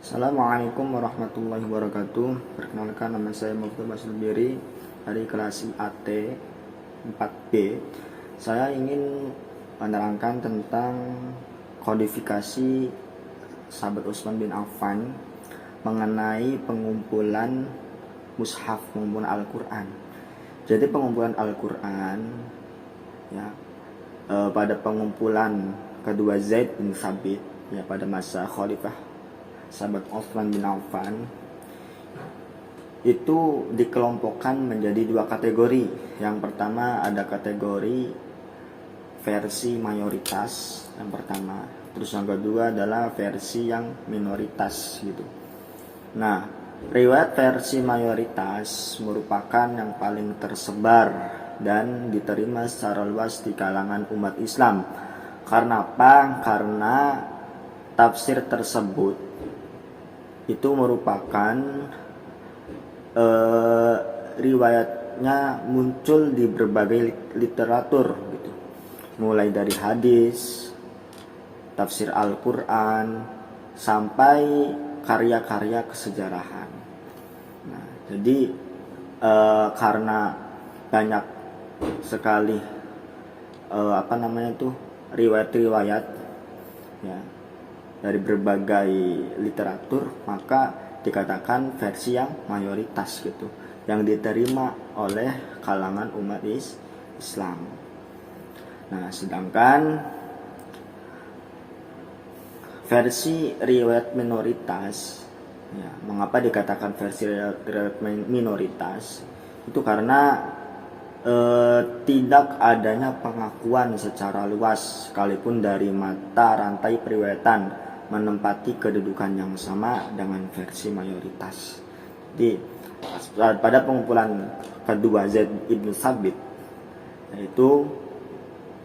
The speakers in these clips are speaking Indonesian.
Assalamualaikum warahmatullahi wabarakatuh. Perkenalkan, nama saya Muftah Basudiri dari kelas IAT 4B. Saya ingin menerangkan tentang kodifikasi sahabat Utsman bin Affan mengenai pengumpulan mushaf, pengumpulan Al-Quran. Jadi pengumpulan Al-Quran ya, pada pengumpulan kedua Zaid bin Thabit ya, pada masa Khalifah sahabat Utsman bin Affan itu dikelompokkan menjadi dua kategori. Yang pertama ada kategori versi mayoritas yang pertama, terus yang kedua adalah versi yang minoritas gitu. Nah, riwayat versi mayoritas merupakan yang paling tersebar dan diterima secara luas di kalangan umat Islam. Karena apa? Karena tafsir tersebut itu merupakan riwayatnya muncul di berbagai literatur gitu. Mulai dari hadis, tafsir Al-Quran, sampai karya-karya kesejarahan. Nah, jadi karena banyak sekali riwayat-riwayat ya dari berbagai literatur, maka dikatakan versi yang mayoritas gitu, yang diterima oleh kalangan umat Islam. Nah, sedangkan versi riwayat minoritas ya, mengapa dikatakan versi riwayat minoritas? Itu karena tidak adanya pengakuan secara luas sekalipun dari mata rantai periwayatan menempati kedudukan yang sama dengan versi mayoritas. Jadi pada pengumpulan kedua Zaid bin Thabit, yaitu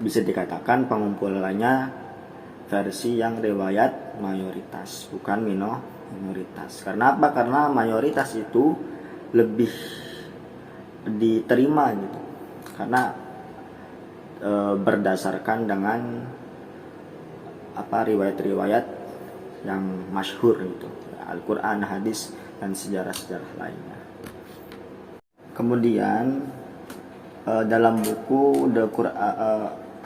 bisa dikatakan pengumpulannya versi yang riwayat mayoritas, bukan minoritas. Karena apa? Karena mayoritas itu lebih diterima gitu, karena berdasarkan dengan riwayat-riwayat yang masyhur itu, Al-Quran, hadis, dan sejarah-sejarah lainnya. Kemudian dalam buku The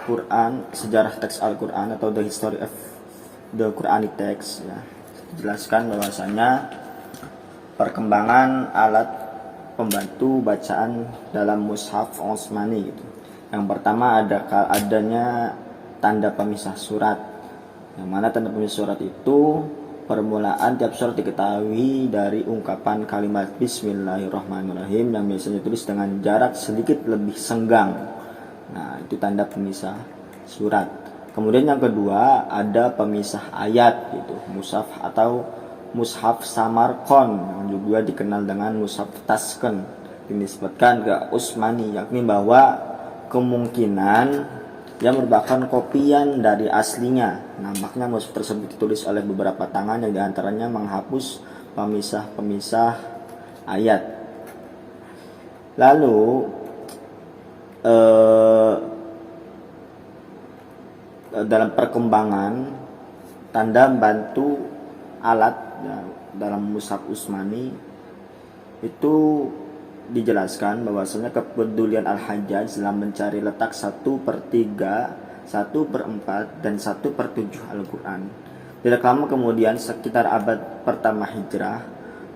Quran, sejarah teks Al-Quran atau The History of the Quranic Text ya, dijelaskan bahwasanya perkembangan alat pembantu bacaan dalam mushaf Utsmani gitu. Yang pertama adanya tanda pemisah surat, yang mana tanda pemisah surat itu permulaan tiap surat diketahui dari ungkapan kalimat Bismillahirrahmanirrahim yang biasanya ditulis dengan jarak sedikit lebih senggang. Nah, itu tanda pemisah surat. Kemudian yang kedua ada pemisah ayat gitu, mushaf atau mushaf Samarqand yang juga dikenal dengan mushaf Tasken, dinisbatkan ke Utsmani, yakni bahwa kemungkinan yang merupakan kopian dari aslinya. Nampaknya mushaf tersebut ditulis oleh beberapa tangan yang diantaranya menghapus pemisah-pemisah ayat. Lalu dalam perkembangan tanda bantu alat ya, dalam mushaf Utsmani itu dijelaskan bahwasanya kepedulian Al-Hajjaj dalam mencari letak 1/3, 1/4, dan 1/7 Al-Quran. Tidak lama kemudian, sekitar abad pertama Hijrah,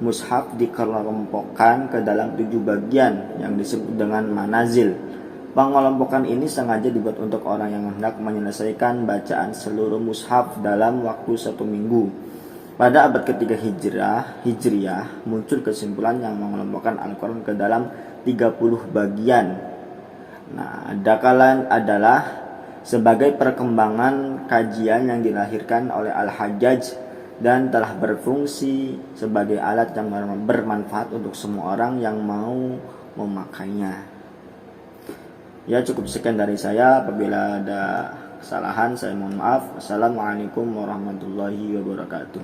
mushaf dikelompokkan ke dalam 7 bagian yang disebut dengan manazil. Pengelompokan ini sengaja dibuat untuk orang yang hendak menyelesaikan bacaan seluruh mushaf dalam waktu 1 minggu. Pada abad ketiga Hijriyah muncul kesimpulan yang mengelompokkan Al-Quran ke dalam 30 bagian. Nah, dakalan adalah sebagai perkembangan kajian yang dilahirkan oleh Al-Hajjaj dan telah berfungsi sebagai alat yang bermanfaat untuk semua orang yang mau memakainya. Ya, cukup sekian dari saya. Apabila ada kesalahan, saya mohon maaf. Wassalamualaikum warahmatullahi wabarakatuh.